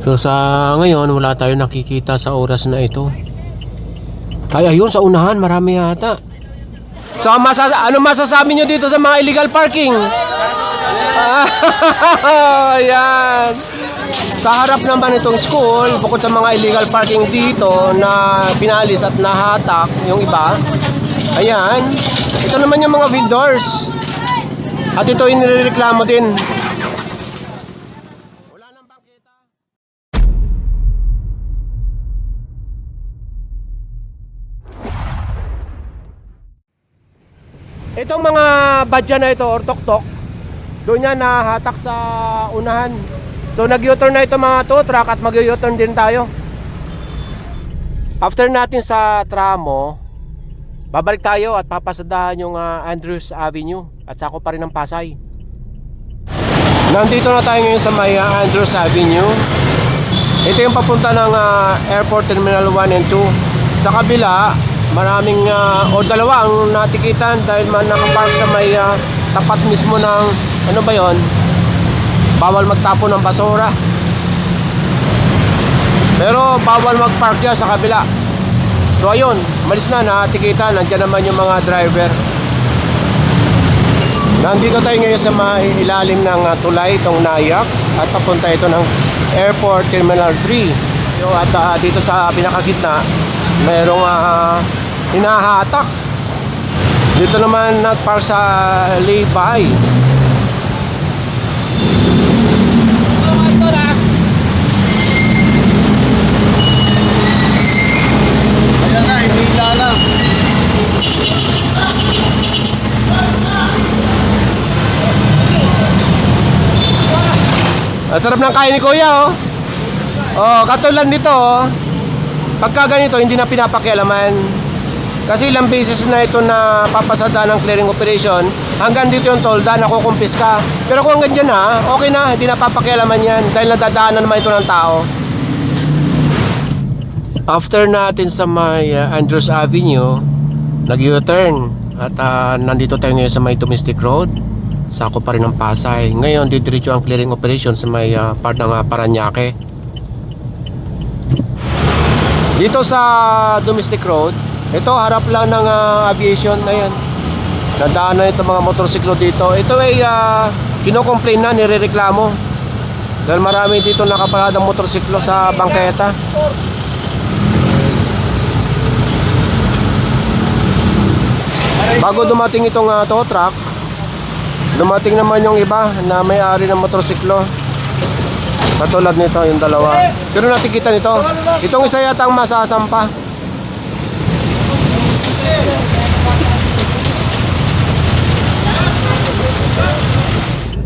So sa ngayon wala tayo nakikita sa oras na ito. Ay ayun, sa unahan marami yata. So ano masasabi nyo dito sa mga illegal parking? Ayan. Sa harap naman itong school, bukod sa mga illegal parking dito na pinalis at nahatak yung iba, ayan, ito naman yung mga vendors. At ito yung nirereklamo din. Wala nang bangketa. Itong mga badya na ito or tok-tok, doon yan nahatak sa unahan. So nag-U-turn na ito mga tow truck at mag-U-turn din tayo. After natin sa tramo, babalik tayo at papasadahan yung Andrews Avenue at sako pa rin ng Pasay. Nandito na tayo ngayon sa may Andrews Avenue. Ito yung papunta ng Airport Terminal 1 and 2. Sa kabila, maraming o dalawa ang natikitan dahil nakapark sa may tapat mismo ng ano ba yon? Bawal magtapon ng basura. Pero bawal magpark dyan sa kabila. So ayun, malis na, natikitan. Nandiyan naman yung mga driver. Nandito tayo ngayon sa ilalim ng tulay, itong Nayax. At papunta ito ng Airport Terminal 3. At dito sa pinakagitna, mayroong hinahatak. Dito naman nagpark sa lay-by. Ayan na, hinila na. Ang sarap ng kain ni Kuya, oh. Oh, katulad nito, oh. Pagka ganito, hindi na pinapakialaman. Kasi ilang beses na ito na papasada ng clearing operation. Hanggang dito yung tolda, nakukumpis ka. Pero kung hanggang dyan na, okay na, hindi na papakialaman yan. Dahil nadadaanan naman ito ng tao. After natin sa may Andrews Avenue, nag-U-turn. At nandito tayo ngayon sa may domestic road. Sako pa rin ng Pasay. Ngayon, didiretso ang clearing operation sa may part ng Paranaque. Dito sa domestic road, ito harap lang ng aviation na yan. Nadaanan ito mga motorsiklo dito. Ito ay kinocomplain na, nirereklamo. Dahil marami dito nakaparadang motorsiklo sa bangketa. Bago dumating itong tow truck, dumating naman yung iba na may-ari ng motorsiklo. Katulad nito, yung dalawa. Pero nakikita nito, itong isa yata ang masasampa.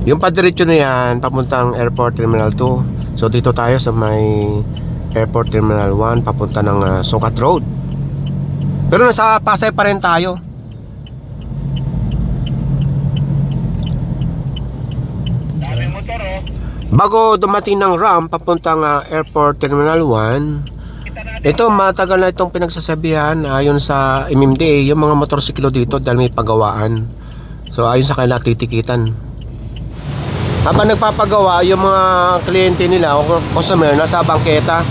Yung padiretso na yan, papuntang Airport Terminal 2. So dito tayo sa may Airport Terminal 1, papunta ng Sukat Road. Pero nasa Pasay pa rin tayo. Bago dumating ng ramp papuntang Airport Terminal 1, ito matagal na itong pinagsasabihan ayon sa MMDA, yung mga motorsiklo dito dahil may pagawaan. So ayon sa kanila titikitan. Habang nagpapagawa, yung mga kliyente nila o customer nasa bangketa.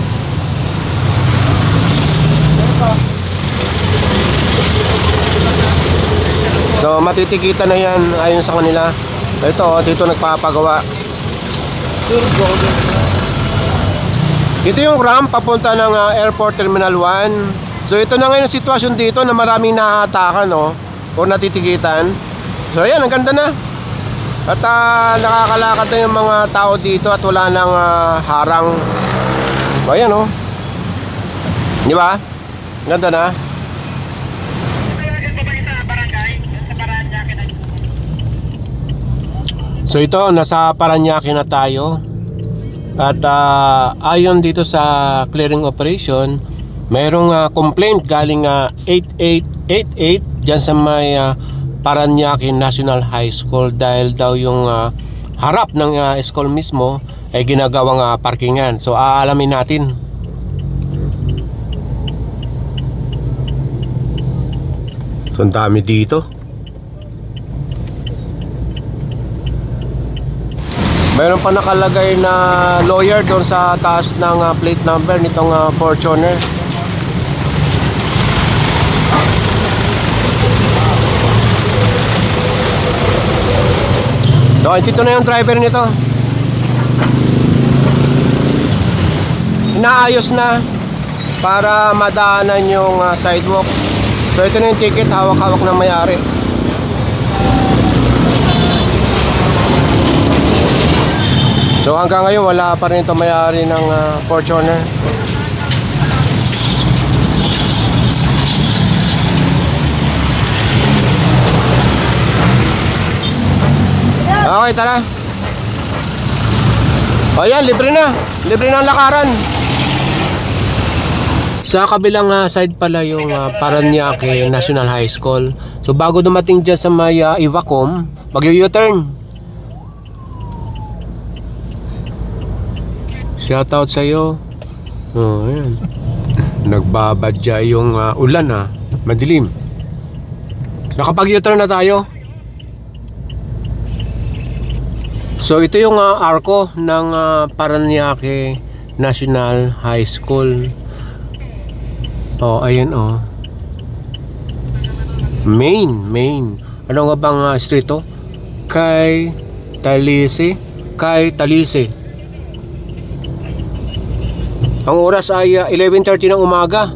So matitikitan na yan ayon sa kanila. Ito, dito nagpapagawa. Ito yung ramp papunta ng Airport Terminal 1. So ito na ngayon ang sitwasyon dito na maraming nahatakan, no? O natitikitan. So ayan, ang ganda na. At nakakalakad na yung mga tao dito at wala nang harang. So ayan, no? Di ba? Ganda na. So ito, nasa Paranaque na tayo. At ayon dito sa clearing operation, mayroong complaint galing 8888 dyan sa may Paranaque National High School dahil daw yung harap ng school mismo ay ginagawang parkingan. So aalamin natin. So ang dami dito. Mayroon pa nakalagay na lawyer doon sa taas ng plate number nitong Fortuner. So, dito na yung driver nito. Inaayos na para madaanan yung sidewalk. So, ito na yung ticket, hawak-hawak ng may-ari. So hanggang ngayon wala pa rin ito may-ari ng Fortuner. Okay, tara. O yan, libre na. Libre na ang lakaran. Sa kabilang side pala yung Parañaque National High School. So bago dumating dyan sa may Ivacom, mag-u-turn. Shoutout sa'yo. Oh, ayan. Nagbabadya yung ulan madilim. Nakapag-u-turn na tayo. So ito yung arko ng Parañaque National High School. Oh, ayan oh. Main. Ano nga bang street to? Kay Talise. Ang oras ay 11:30 ng umaga.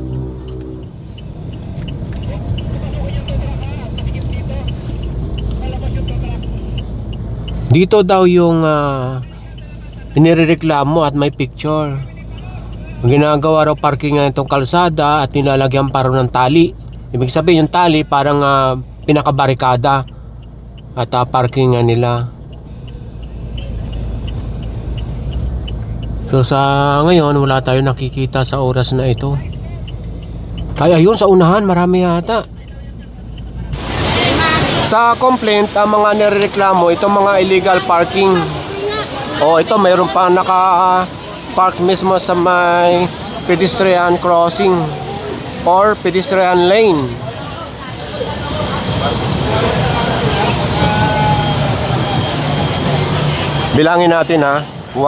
Dito daw yung inireklamo at may picture. Ang ginagawa raw parkingan itong kalsada at nilalagyan pa raw ng tali. Ibig sabihin yung tali parang pinakabarikada at parkingan nila. So sa ngayon wala tayo nakikita sa oras na ito. Ay ayun sa unahan marami yata. Sa complaint ang mga nirereklamo itong mga illegal parking. O ito mayroon pa naka-park mismo sa may pedestrian crossing or pedestrian lane. Bilangin natin 1,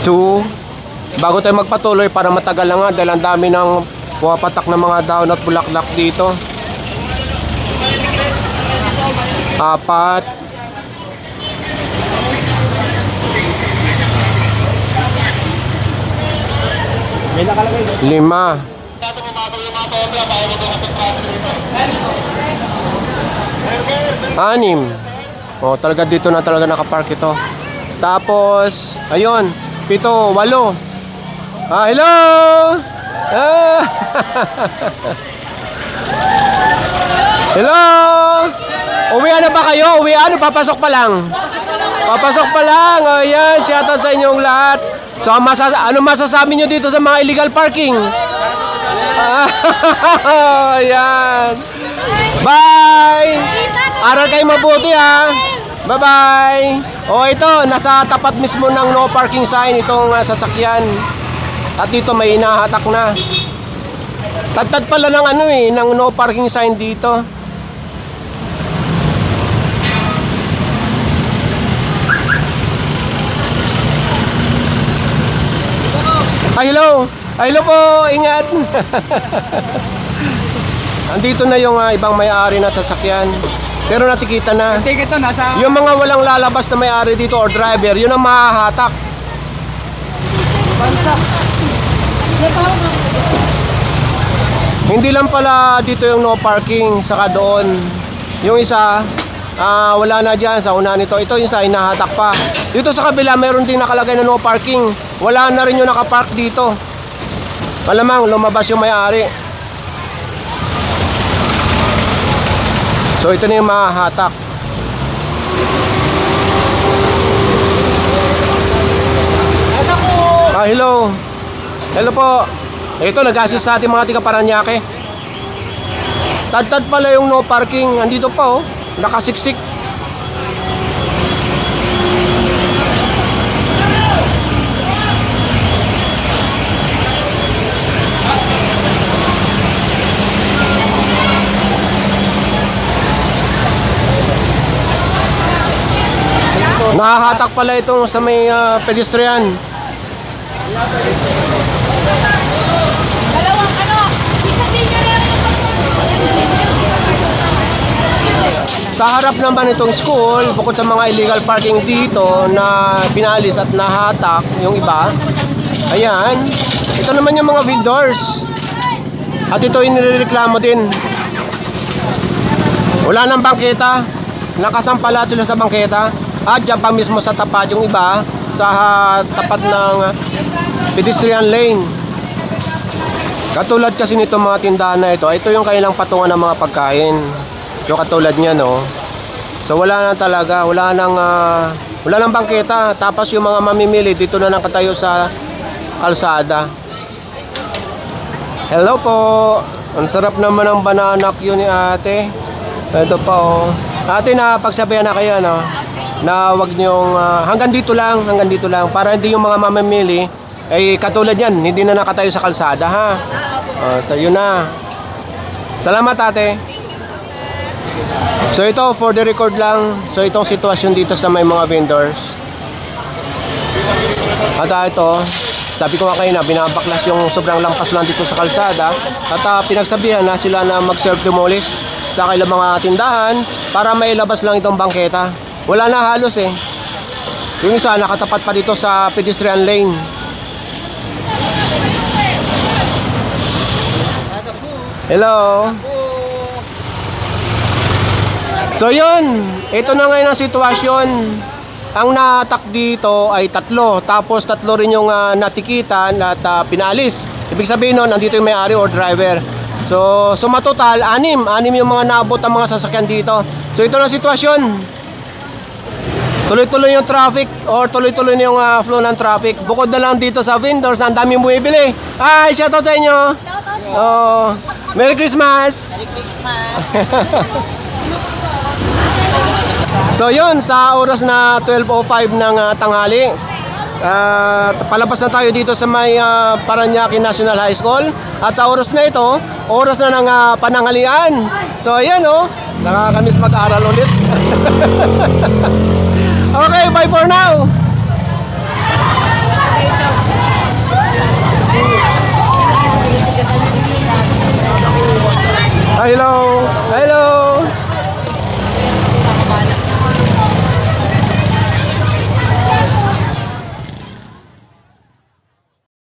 2. Bago tayo magpatuloy para matagal na nga dahil ang dami ng pumapatak ng mga dahon at bulaklak dito. 4. 5. 6. Oh, talaga dito na talaga nakapark ito. Tapos, ayun, 7, 8. Hello! Hello! Uwian na ba kayo? Uwian? Papasok pa lang? Papasok pa lang. O yan, shoutout sa inyong lahat. So, ano masasabi nyo dito sa mga illegal parking? Ayan. Bye! Aral kayo mabuti Bye-bye! O ito, nasa tapat mismo ng no parking sign itong sasakyan. At dito may hinahatak na. Tad pala ng ng no parking sign dito. Hello! Hello po! Ingat! Andito na yung ibang may-ari na sasakyan. Pero natikita na. Yung mga walang lalabas na may-ari dito or driver, yun ang mahahatak. Hindi lang pala dito yung no parking, saka doon. Yung isa, wala na dyan sa una nito. Ito yung isa, hinahatak pa. Dito sa kabila, meron din nakalagay na no parking. Wala na rin yung nakapark dito. Malamang lumabas yung may-ari. So ito na yung mahahatak. Hello. Hello po. Ito nag-assist sa ating mga tiga Parañaque. Tad pala yung no parking. Andito pa nakasiksik. Nakahatak pala itong sa may pedestrian. Dalawang ano, isa senior na rin Sa harap naman itong school, bukod sa mga illegal parking dito na pinalis at nahatak yung iba, ayan, ito naman yung mga vendors. At ito yung nireklamo din. Wala nang bangketa, nakasampalat sila sa bangketa. At dyan pa mismo sa tapat yung iba, sa tapat ng pedestrian lane. Katulad kasi nito mga tindahan na ito yung kailang patungan ng mga pagkain. So katulad niya, no. So wala na talaga, wala nang bangketa. Tapos yung mga mamimili dito na nakatayo sa kalsada. Hello po. Ang sarap naman ng banana Q ni ate. Ito pa oh. Ate, na pagsabihan na kayo, no, na wag niyong hanggang dito lang para hindi yung mga mamimili ay katulad yan, hindi na nakatayo sa kalsada, ha. So yun na. Salamat ate. So ito, for the record lang, so itong sitwasyon dito sa may mga vendors. At ito, sabi ko nga kayo na, binabaklas yung sobrang lampas lang dito sa kalsada. At pinagsabihan na sila na mag-serve demolish sa kailang mga tindahan para mailabas lang itong bangketa. Wala na halos eh. Yung isa, nakatapat pa dito sa pedestrian lane. Hello. So yun, ito na ngayon ang sitwasyon. Ang natak dito ay 3, tapos 3 rin yung natikitan at pinalis. Ibig sabihin nun, nandito yung may-ari or driver. So sumatotal, 6 yung mga naabot ang mga sasakyan dito. So ito na ang sitwasyon. Tuloy-tuloy yung traffic or tuloy-tuloy yung flow ng traffic. Bukod na lang dito sa vendors, ang daming bumibili. Hi, shoutout sa inyo. Oh, Merry Christmas. So yun, sa oras na 12:05 ng tanghali, palabas na tayo dito sa may Parañaque National High School. At sa oras na ito, oras na ng pananghalian. So ayan oh, nakakamiss mag-aral ulit. Okay, bye for now.